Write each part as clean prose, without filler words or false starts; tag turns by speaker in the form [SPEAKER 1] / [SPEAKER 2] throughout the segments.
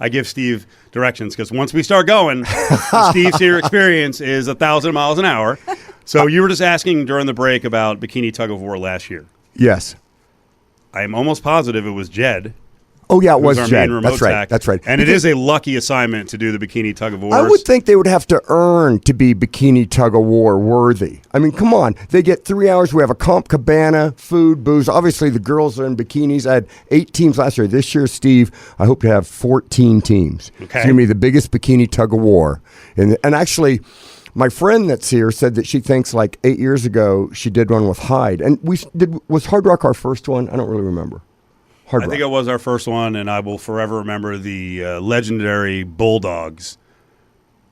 [SPEAKER 1] I give Steve directions because once we start going, the Steve Cyr experience is 1,000 miles an hour. So you were just asking during the break about bikini tug of war last year.
[SPEAKER 2] Yes.
[SPEAKER 1] I'm almost positive it was Jed.
[SPEAKER 2] Oh, yeah, it was
[SPEAKER 1] our
[SPEAKER 2] Jed.
[SPEAKER 1] main remote
[SPEAKER 2] That's right.
[SPEAKER 1] tech.
[SPEAKER 2] That's right.
[SPEAKER 1] And it is a lucky assignment to do the bikini tug of war.
[SPEAKER 2] I would think they would have to earn to be bikini tug of war worthy. I mean, come on. They get 3 hours. We have a comp cabana, food, booze. Obviously, the girls are in bikinis. I had 8 teams last year. This year, Steve, I hope to have 14 teams.
[SPEAKER 1] Okay.
[SPEAKER 2] It's going to be the biggest bikini tug of war. And actually, my friend that's here said that she thinks like 8 years ago she did one with Hyde. And was Hard Rock our first one? I don't really remember.
[SPEAKER 1] I think it was our first one, and I will forever remember the legendary Bulldogs.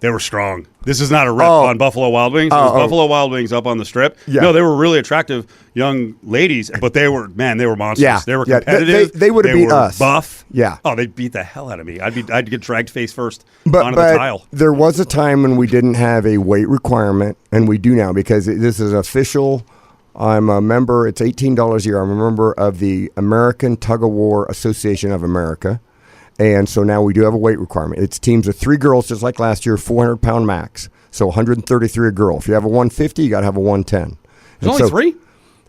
[SPEAKER 1] They were strong. This is not a rip on Buffalo Wild Wings. It was Buffalo Wild Wings up on the strip.
[SPEAKER 2] Yeah.
[SPEAKER 1] No, they were really attractive young ladies, but they were monsters.
[SPEAKER 2] Yeah.
[SPEAKER 1] They were competitive.
[SPEAKER 2] They would have beat us.
[SPEAKER 1] Buff.
[SPEAKER 2] Yeah.
[SPEAKER 1] Oh, they beat the hell out of me. I'd get dragged face first
[SPEAKER 2] But
[SPEAKER 1] onto the tile.
[SPEAKER 2] there was a time when we didn't have a weight requirement, and we do now because this is official. I'm a member. It's $18 a year. I'm a member of the American Tug of War Association of America. And so now we do have a weight requirement. It's teams of 3 girls, just like last year, 400-pound max. So 133 a girl. If you have a 150, you got to have a 110.
[SPEAKER 1] There's only 3?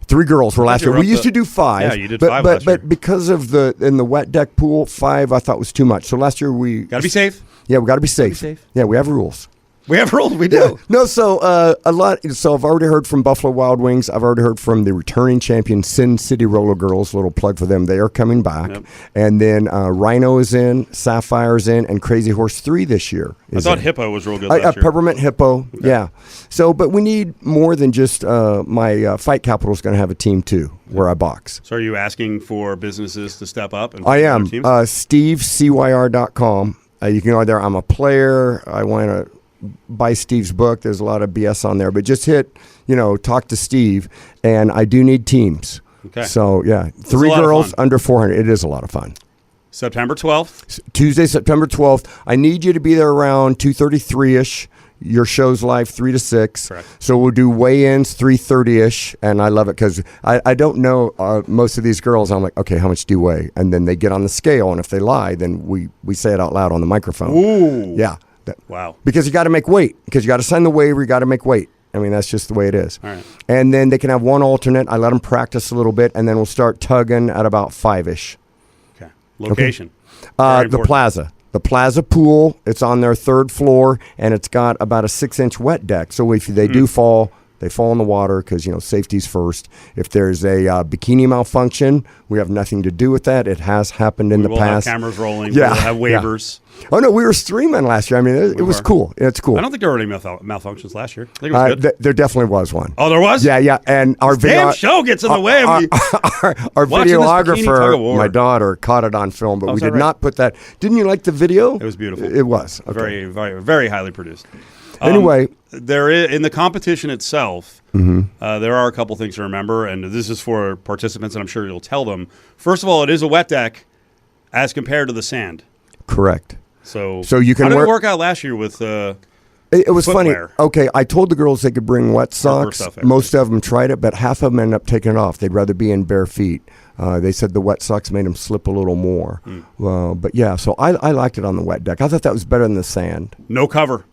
[SPEAKER 2] 3 girls were last year. We used to do 5.
[SPEAKER 1] Yeah, you did 5 last year.
[SPEAKER 2] But because of in the wet deck pool, 5 I thought was too much. So last year we...
[SPEAKER 1] Got to be safe.
[SPEAKER 2] Yeah, we got to be safe. Yeah, we have rules.
[SPEAKER 1] We have rules. We do.
[SPEAKER 2] Yeah. No, so a lot. So I've already heard from Buffalo Wild Wings. I've already heard from the returning champion Sin City Roller Girls. Little plug for them. They are coming back. Yep. And then Rhino is in, Sapphire's in, and Crazy Horse 3 this year.
[SPEAKER 1] I thought Hippo was real good last year.
[SPEAKER 2] Peppermint Hippo. Okay. Yeah. So, but we need more than just my Fight Capital is going to have a team too, where I box.
[SPEAKER 1] So are you asking for businesses to step up? And
[SPEAKER 2] I am. SteveCyr.com. You can go there. I'm a player. I want to buy Steve's book. There's a lot of BS on there, but just hit, talk to Steve, and I do need teams.
[SPEAKER 1] Okay.
[SPEAKER 2] So, yeah, 3 girls under 400. It is a lot of fun.
[SPEAKER 1] September 12th.
[SPEAKER 2] Tuesday, September 12th. I need you to be there around 2:33-ish. Your show's live 3 to 6.
[SPEAKER 1] Correct.
[SPEAKER 2] So we'll do weigh-ins 3:30-ish, and I love it because I don't know most of these girls. I'm like, okay, how much do you weigh? And then they get on the scale, and if they lie, then we say it out loud on the microphone.
[SPEAKER 1] Ooh.
[SPEAKER 2] Yeah.
[SPEAKER 1] Wow.
[SPEAKER 2] Because you got to make weight. Because you got to sign the waiver, you got to make weight. I mean, that's just the way it is.
[SPEAKER 1] All right.
[SPEAKER 2] And then they can have one alternate. I let them practice a little bit, and then we'll start tugging at about 5-ish.
[SPEAKER 1] Okay. Location.
[SPEAKER 2] Okay. The Plaza. The Plaza pool. It's on their 3rd floor, and it's got about a 6-inch wet deck. So if they do fall, they fall in the water because, safety's first. If there's a bikini malfunction, we have nothing to do with that. It has happened in the past.
[SPEAKER 1] We will have cameras rolling.
[SPEAKER 2] Yeah.
[SPEAKER 1] We'll have waivers.
[SPEAKER 2] Yeah. Oh, no, we were streaming last year. I mean, it was cool. It's cool.
[SPEAKER 1] I don't think there were any malfunctions last year. I think it was good.
[SPEAKER 2] There definitely was one.
[SPEAKER 1] Oh, there was?
[SPEAKER 2] Yeah. And our
[SPEAKER 1] damn show gets in the way of me.
[SPEAKER 2] Our videographer, my daughter, caught it on film, but we did not put that. Didn't you like the video?
[SPEAKER 1] It was beautiful.
[SPEAKER 2] It was. Okay.
[SPEAKER 1] Very, very, very highly produced.
[SPEAKER 2] Anyway.
[SPEAKER 1] There is, in the competition itself, there are a couple things to remember, and this is for participants, and I'm sure you'll tell them. First of all, it is a wet deck as compared to the sand.
[SPEAKER 2] Correct.
[SPEAKER 1] So
[SPEAKER 2] you can
[SPEAKER 1] how did it work out last year with
[SPEAKER 2] it was
[SPEAKER 1] footwear?
[SPEAKER 2] Funny. Okay, I told the girls they could bring wet socks. Most of them tried it, but half of them ended up taking it off. They'd rather be in bare feet. They said the wet socks made them slip a little more. But yeah, so I liked it on the wet deck. I thought that was better than the sand.
[SPEAKER 1] No cover.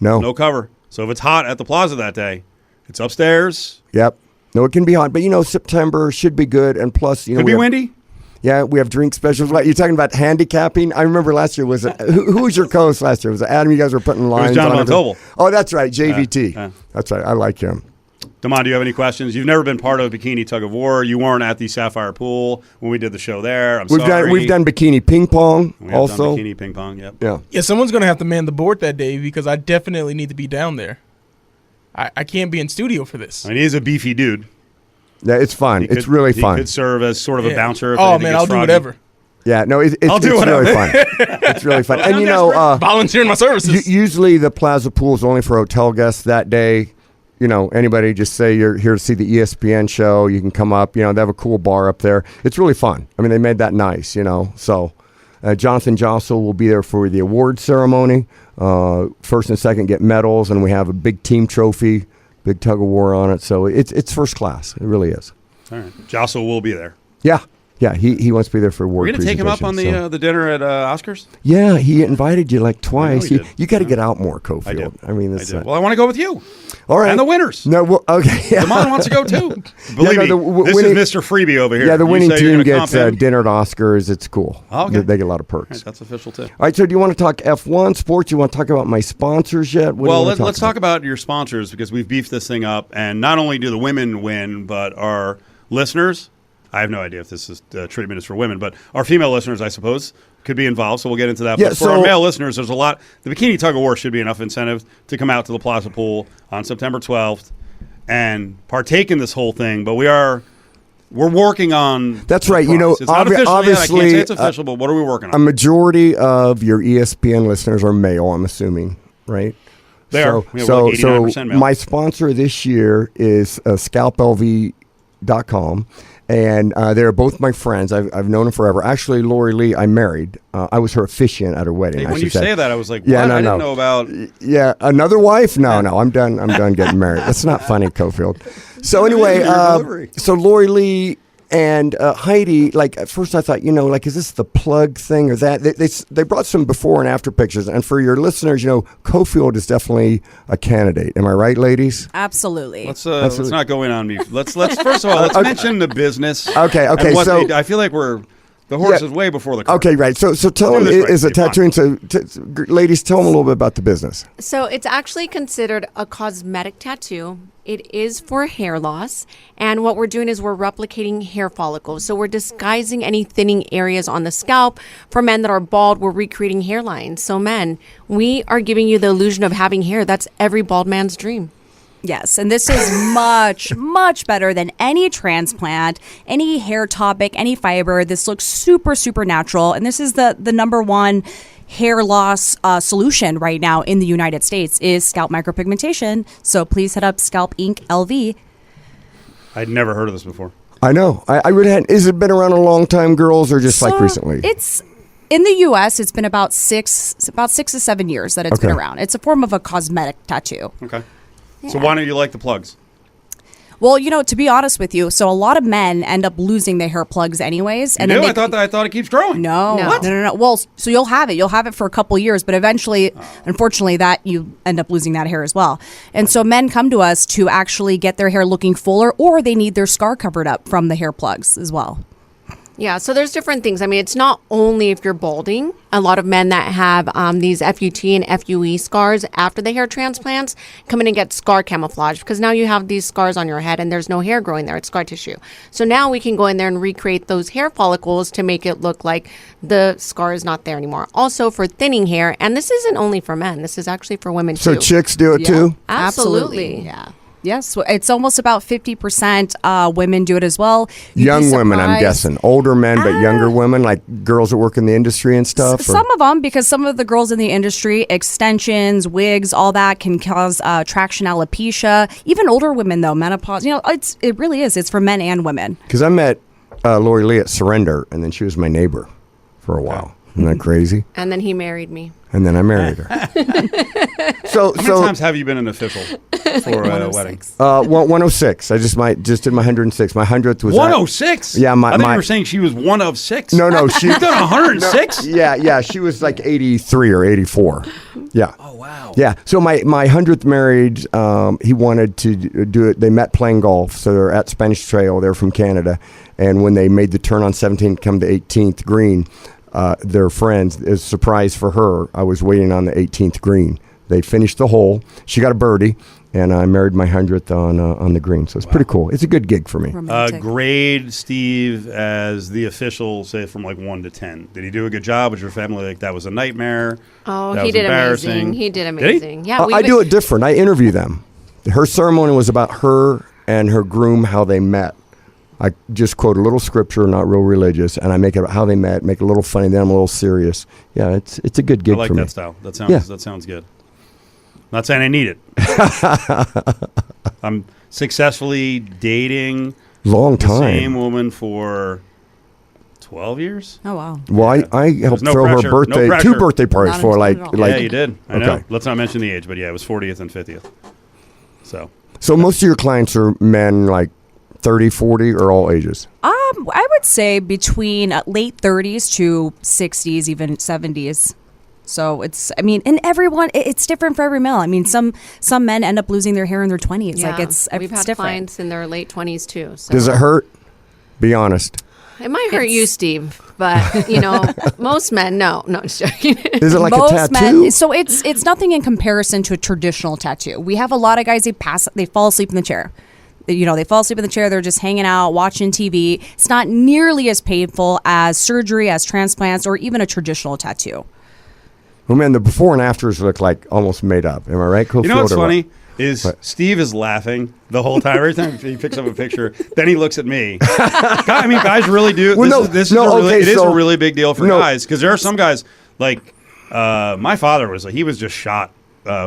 [SPEAKER 1] No cover. So if it's hot at the plaza that day, it's upstairs.
[SPEAKER 2] Yep. No, it can be hot, but September should be good, and plus,
[SPEAKER 1] could be windy.
[SPEAKER 2] Yeah, we have drink specials. You're talking about handicapping. I remember last year who was your co-host last year? Was it Adam? You guys were putting lines on. It was John Montoble. Oh, that's right, JVT. That's right. I like him.
[SPEAKER 1] Damon, do you have any questions? You've never been part of Bikini Tug of War. You weren't at the Sapphire Pool when we did the show there.
[SPEAKER 2] We've done bikini ping pong also.
[SPEAKER 1] Done bikini ping pong, yep.
[SPEAKER 3] Yeah, someone's going to have to man the board that day because I definitely need to be down there. I can't be in studio for this.
[SPEAKER 1] I mean, he's a beefy dude.
[SPEAKER 2] Yeah, it's fun. It's really fun.
[SPEAKER 1] He could serve as sort of a bouncer. If
[SPEAKER 3] I'll do whatever.
[SPEAKER 2] Yeah, no, it's really fun. It's really fun. And
[SPEAKER 3] volunteering my services.
[SPEAKER 2] Usually the Plaza Pool is only for hotel guests that day. Anybody just say you're here to see the ESPN show. You can come up. They have a cool bar up there. It's really fun. I mean, they made that nice. So Jonathan Jossel will be there for the award ceremony. First and second get medals, and we have a big team trophy. Big tug of war on it, so it's first class. It really is.
[SPEAKER 1] All right, Jossel will be there.
[SPEAKER 2] Yeah. Yeah, he wants to be there for award
[SPEAKER 1] We're going to take him up on
[SPEAKER 2] presentation,
[SPEAKER 1] the dinner at Oscars?
[SPEAKER 2] Yeah, he invited you like twice.
[SPEAKER 1] he did.
[SPEAKER 2] You got to get out more, Cofield.
[SPEAKER 1] I did.
[SPEAKER 2] I mean,
[SPEAKER 1] I
[SPEAKER 2] this,
[SPEAKER 1] did. Well, I want to go with you.
[SPEAKER 2] all right.
[SPEAKER 1] And the winners.
[SPEAKER 2] No, well, okay.
[SPEAKER 1] Damon wants to go too. Believe me, this
[SPEAKER 2] winning,
[SPEAKER 1] is Mr. Freebie over here.
[SPEAKER 2] Yeah, the
[SPEAKER 1] You
[SPEAKER 2] winning
[SPEAKER 1] say you're
[SPEAKER 2] team
[SPEAKER 1] gonna
[SPEAKER 2] gets
[SPEAKER 1] comp him?
[SPEAKER 2] dinner at Oscars. It's cool.
[SPEAKER 1] Oh, okay.
[SPEAKER 2] They get a lot of perks.
[SPEAKER 1] Right, that's official too.
[SPEAKER 2] All right, so do you want to talk F1 sports? You want to talk about my sponsors yet? What do you
[SPEAKER 1] Well,
[SPEAKER 2] want to
[SPEAKER 1] let's talk about your sponsors because we've beefed this thing up. And not only do the women win, but our listeners, I have no idea if this is treatment is for women, but our female listeners, I suppose, could be involved. So we'll get into that.
[SPEAKER 2] Yeah,
[SPEAKER 1] but for our male listeners, there's a lot. The Bikini Tug of War should be enough incentive to come out to the Plaza Pool on September 12th and partake in this whole thing. But we're working on.
[SPEAKER 2] That's right. You know,
[SPEAKER 1] it's not official
[SPEAKER 2] obviously,
[SPEAKER 1] yet. I can't say it's official, but what are we working
[SPEAKER 2] A
[SPEAKER 1] on?
[SPEAKER 2] majority of your ESPN listeners are male, I'm assuming, right?
[SPEAKER 1] They are. We have
[SPEAKER 2] So,
[SPEAKER 1] like 89% male.
[SPEAKER 2] my sponsor this year is scalplv.com. And they're both my friends. I've known them forever. Actually, Lori Lee, I married. I was her officiant at her wedding.
[SPEAKER 1] Hey,
[SPEAKER 2] I
[SPEAKER 1] when
[SPEAKER 2] should
[SPEAKER 1] you
[SPEAKER 2] say.
[SPEAKER 1] say that, I was like, what?
[SPEAKER 2] Yeah, no,
[SPEAKER 1] I
[SPEAKER 2] no.
[SPEAKER 1] didn't know about.
[SPEAKER 2] Yeah, another wife? No, I'm done. I'm done getting married. That's not funny, Cofield. So anyway, so Lori Lee and Heidi, like at first I thought, like, is this the plug thing or that? They brought some before and after pictures. And for your listeners, Cofield is definitely a candidate. Am I right, ladies?
[SPEAKER 4] Absolutely.
[SPEAKER 1] Let's not go in on me. Let's first of all let's mention the business.
[SPEAKER 2] Okay.
[SPEAKER 1] and what
[SPEAKER 2] So
[SPEAKER 1] I feel like the horse is way before the cart.
[SPEAKER 2] okay, right. So tell them
[SPEAKER 1] this right,
[SPEAKER 2] is a
[SPEAKER 1] Steve. Come on.
[SPEAKER 2] tattooing. So ladies, tell them a little bit about the business.
[SPEAKER 4] So it's actually considered a cosmetic tattoo. It is for hair loss. And what we're doing is we're replicating hair follicles. So we're disguising any thinning areas on the scalp. For men that are bald, we're recreating hairlines. So men, we are giving you the illusion of having hair. That's every bald man's dream.
[SPEAKER 5] Yes, and this is much, much better than any transplant, any hair topic, any fiber. This looks super, super natural, and this is the number one hair loss solution right now in the United States is scalp micropigmentation. So please hit up Scalp Ink LV.
[SPEAKER 1] I'd never heard of this before.
[SPEAKER 2] I know. I really hadn't. Has it been around a long time, girls, or just like
[SPEAKER 5] So
[SPEAKER 2] recently?
[SPEAKER 5] It's in the U.S. It's been about 6 to 7 years that it's been
[SPEAKER 2] Okay.
[SPEAKER 5] around. It's a form of a cosmetic tattoo.
[SPEAKER 1] Okay. So why don't you like the plugs?
[SPEAKER 5] Well, to be honest with you, so a lot of men end up losing their hair plugs anyways.
[SPEAKER 1] You do? I thought it keeps growing.
[SPEAKER 5] No.
[SPEAKER 4] No.
[SPEAKER 5] No. Well, so you'll have it. You'll have it for a couple years, but eventually, unfortunately, that you end up losing that hair as well. And so men come to us to actually get their hair looking fuller, or they need their scar covered up from the hair plugs as well.
[SPEAKER 4] Yeah, so there's different things. I mean, it's not only if you're balding. A lot of men that have these FUT and FUE scars after the hair transplants come in and get scar camouflage because now you have these scars on your head and there's no hair growing there. It's scar tissue. So now we can go in there and recreate those hair follicles to make it look like the scar is not there anymore. Also for thinning hair, and this isn't only for men. This is actually for women
[SPEAKER 2] So
[SPEAKER 4] too.
[SPEAKER 2] chicks do it too?
[SPEAKER 4] Absolutely.
[SPEAKER 5] Yeah. Yes, so it's almost about 50% women do it as well. You'd be
[SPEAKER 2] Young women, I'm
[SPEAKER 5] surprised.
[SPEAKER 2] guessing. Older men, but younger women, like girls that work in the industry and stuff? or-
[SPEAKER 5] Some of them, because some of the girls in the industry, extensions, wigs, all that can cause traction alopecia. Even older women, though, menopause. It really is. It's for men and women.
[SPEAKER 2] Because I met Lori Lee at Surrender, and then she was my neighbor for a while. Isn't that crazy?
[SPEAKER 4] And then he married me.
[SPEAKER 2] And then I married her.
[SPEAKER 1] How many times have you been an official for a wedding?
[SPEAKER 2] 106. I just did my 106. My 100th was
[SPEAKER 1] 106?
[SPEAKER 2] Yeah,
[SPEAKER 1] I thought you were saying she was one of six.
[SPEAKER 2] No, she.
[SPEAKER 1] You've done 106?
[SPEAKER 2] Yeah, she was like 83 or 84. Yeah.
[SPEAKER 1] Oh, wow.
[SPEAKER 2] Yeah. So my 100th marriage, he wanted to do it. They met playing golf. So they're at Spanish Trail. They're from Canada. And when they made the turn on 17th, come to 18th green, their friends, as a surprise for her, I was waiting on the 18th green. They finished the hole. She got a birdie. And I married my 100th on the green. So it's pretty cool. It's a good gig for me.
[SPEAKER 5] Romantic.
[SPEAKER 1] Grade Steve as the official, say from like 1 to 10. Did he do a good job? Was your family like that was a nightmare?
[SPEAKER 4] Oh,
[SPEAKER 1] That
[SPEAKER 4] he
[SPEAKER 1] was
[SPEAKER 4] did
[SPEAKER 1] embarrassing?
[SPEAKER 4] amazing. He did
[SPEAKER 1] Did
[SPEAKER 4] amazing.
[SPEAKER 1] he?
[SPEAKER 4] Yeah,
[SPEAKER 2] I do it different. I interview them. Her ceremony was about her and her groom, how they met. I just quote a little scripture, not real religious, and I make it about how they met, make it a little funny, then I'm a little serious. Yeah, it's a good gig
[SPEAKER 1] I like
[SPEAKER 2] for me.
[SPEAKER 1] that style. That sounds good. Not saying I need it. I'm successfully dating
[SPEAKER 2] Long
[SPEAKER 1] the same
[SPEAKER 2] time.
[SPEAKER 1] woman for 12 years.
[SPEAKER 5] Oh, wow.
[SPEAKER 2] Well, I helped
[SPEAKER 1] no
[SPEAKER 2] throw
[SPEAKER 1] pressure.
[SPEAKER 2] her
[SPEAKER 1] No
[SPEAKER 2] birthday,
[SPEAKER 1] pressure.
[SPEAKER 2] 2 birthday parties
[SPEAKER 5] Not
[SPEAKER 2] for
[SPEAKER 5] intense at all.
[SPEAKER 1] Yeah, you did. I know.
[SPEAKER 2] Okay.
[SPEAKER 1] Let's not mention the age, but yeah, it was 40th and 50th. So
[SPEAKER 2] So most of your clients are men like 30, 40, or all ages?
[SPEAKER 5] I would say between late 30s to 60s, even 70s. So it's, I mean, and everyone, it's different for every male. I mean, some men end up losing their hair in their 20s.
[SPEAKER 4] Yeah.
[SPEAKER 5] Like
[SPEAKER 4] We've had
[SPEAKER 5] different.
[SPEAKER 4] clients in their late 20s too. So.
[SPEAKER 2] Does it hurt? Be honest.
[SPEAKER 4] It might hurt you, Steve, but most men, no, just joking.
[SPEAKER 2] Is it like a
[SPEAKER 5] Most
[SPEAKER 2] tattoo?
[SPEAKER 5] men, so it's nothing in comparison to a traditional tattoo. We have a lot of guys, they fall asleep in the chair. They fall asleep in the chair. They're just hanging out, watching TV. It's not nearly as painful as surgery, as transplants, or even a traditional tattoo.
[SPEAKER 2] Well, man, the before and afters look like almost made up. Am I right, Cofield?
[SPEAKER 1] You know what's
[SPEAKER 2] or what?
[SPEAKER 1] funny is Steve is laughing the whole time. Every time he picks up a picture, then he looks at me. I mean, guys really do.
[SPEAKER 2] Well,
[SPEAKER 1] This
[SPEAKER 2] no,
[SPEAKER 1] is
[SPEAKER 2] okay,
[SPEAKER 1] it is
[SPEAKER 2] so-
[SPEAKER 1] a really big deal for
[SPEAKER 2] no.
[SPEAKER 1] guys because there are some guys like my father was. He was just shot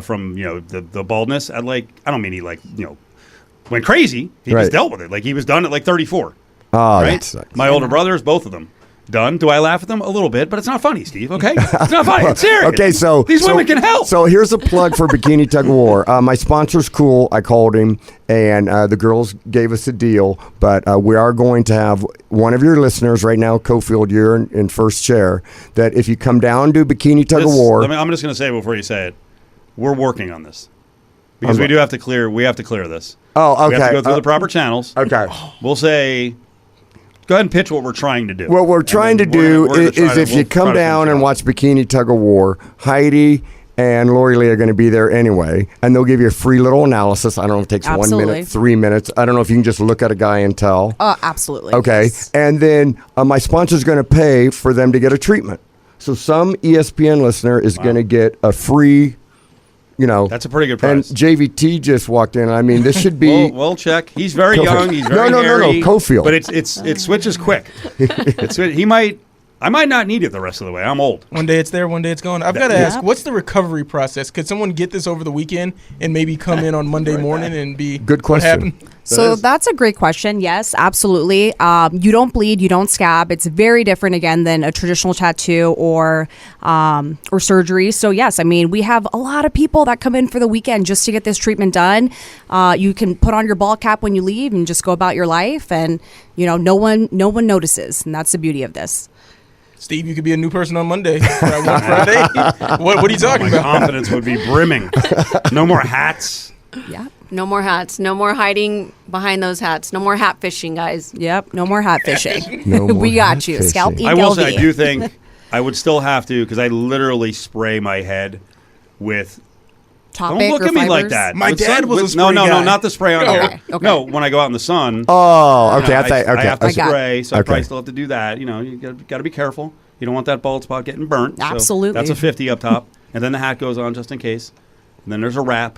[SPEAKER 1] from the baldness at I don't mean he went crazy. He
[SPEAKER 2] Right.
[SPEAKER 1] just dealt with it. Like he was done at 34.
[SPEAKER 2] Oh,
[SPEAKER 1] Right?
[SPEAKER 2] that sucks.
[SPEAKER 1] My older brothers, both of them. Done. Do I laugh at them? A little bit, but it's not funny, Steve. Okay, it's not funny. It's serious.
[SPEAKER 2] Okay, so
[SPEAKER 1] these women can help.
[SPEAKER 2] So here's a plug for Bikini Tug of War. My sponsor's cool. I called him, and the girls gave us a deal. But we are going to have one of your listeners right now, Cofield. You're in first chair. That if you come down to Bikini Tug of War,
[SPEAKER 1] I'm just going to say before you say it, we're working on this because we do have to clear. We have to clear this.
[SPEAKER 2] Oh, okay.
[SPEAKER 1] We have to go through the proper channels.
[SPEAKER 2] Okay.
[SPEAKER 1] We'll say. Go ahead and pitch what we're trying to do.
[SPEAKER 2] What we're trying to do is if you come down and
[SPEAKER 1] watch.
[SPEAKER 2] watch Bikini Tug of War, Heidi and Lori Lee are going to be there anyway, and they'll give you a free little analysis. I don't know if it takes 1
[SPEAKER 5] Absolutely.
[SPEAKER 2] minute, 3 minutes. I don't know if you can just look at a guy and tell.
[SPEAKER 5] Absolutely.
[SPEAKER 2] Okay.
[SPEAKER 5] Yes.
[SPEAKER 2] And then my sponsor's going to pay for them to get a treatment. So some ESPN listener is going to get a free,
[SPEAKER 1] That's a pretty good price.
[SPEAKER 2] And JVT just walked in. I mean, this should be.
[SPEAKER 1] We'll check. He's very
[SPEAKER 2] Cofield.
[SPEAKER 1] young. He's very
[SPEAKER 2] No,
[SPEAKER 1] hairy,
[SPEAKER 2] Cofield.
[SPEAKER 1] But it switches quick. I might not need it the rest of the way. I'm old.
[SPEAKER 3] One day it's there, one day it's gone. I've got to ask, what's the recovery process? Could someone get this over the weekend and maybe come in on Monday morning and be
[SPEAKER 2] Good
[SPEAKER 3] what
[SPEAKER 2] question.
[SPEAKER 3] happened?
[SPEAKER 5] So that's a great question. Yes, absolutely. You don't bleed, you don't scab. It's very different again than a traditional tattoo or surgery. So yes, I mean we have a lot of people that come in for the weekend just to get this treatment done. You can put on your ball cap when you leave and just go about your life, and no one notices, and that's the beauty of this.
[SPEAKER 3] Steve, you could be a new person on Monday. One Friday. What are you talking
[SPEAKER 1] My
[SPEAKER 3] about?
[SPEAKER 1] confidence would be brimming. No more hats.
[SPEAKER 5] Yeah.
[SPEAKER 4] No more hats. No more hiding behind those hats. No more hat fishing, guys.
[SPEAKER 5] Yep. No more hat fishing.
[SPEAKER 2] No more
[SPEAKER 5] we got
[SPEAKER 2] hat
[SPEAKER 5] you.
[SPEAKER 2] fishing.
[SPEAKER 5] Scalp Ink
[SPEAKER 1] I will
[SPEAKER 5] LV.
[SPEAKER 1] say, I do think I would still have to because I literally spray my head with.
[SPEAKER 5] Topic
[SPEAKER 1] Don't look
[SPEAKER 5] or
[SPEAKER 1] at me like
[SPEAKER 5] fibers?
[SPEAKER 1] that.
[SPEAKER 3] My
[SPEAKER 1] With
[SPEAKER 3] dad was a
[SPEAKER 1] with-
[SPEAKER 3] spray
[SPEAKER 1] No,
[SPEAKER 3] guy.
[SPEAKER 1] not the spray on
[SPEAKER 5] Okay,
[SPEAKER 1] here.
[SPEAKER 5] okay.
[SPEAKER 1] No, when I go out in the sun.
[SPEAKER 2] Oh, okay.
[SPEAKER 1] I
[SPEAKER 2] Okay.
[SPEAKER 1] have to
[SPEAKER 5] I got it.
[SPEAKER 1] spray, so I
[SPEAKER 2] Okay.
[SPEAKER 1] probably still have to do that. You got to be careful. You don't want that bald spot getting burnt. so
[SPEAKER 5] Absolutely.
[SPEAKER 1] that's a 50 up top, and then the hat goes on just in case. And then there's a wrap.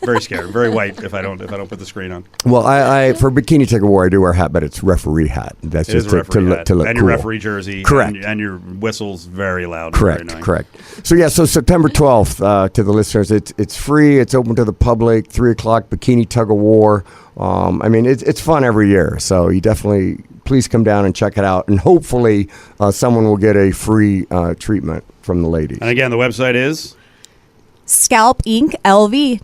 [SPEAKER 1] Very scared. Very white if I don't put the screen on.
[SPEAKER 2] Well, I for Bikini Tug of War, I do wear a hat, but it's referee hat. That's
[SPEAKER 1] It is
[SPEAKER 2] just
[SPEAKER 1] a
[SPEAKER 2] to
[SPEAKER 1] referee
[SPEAKER 2] look
[SPEAKER 1] hat.
[SPEAKER 2] to look
[SPEAKER 1] and
[SPEAKER 2] cool.
[SPEAKER 1] your referee jersey.
[SPEAKER 2] Correct.
[SPEAKER 1] And your whistle's very loud. Very annoying.
[SPEAKER 2] Correct. So yeah, so September 12th to the listeners, it's free. It's open to the public. 3:00, Bikini Tug of War. I mean, it's fun every year. So you definitely please come down and check it out, and hopefully someone will get a free treatment from the ladies.
[SPEAKER 1] And again, the website is.
[SPEAKER 5] Scalp Ink LV.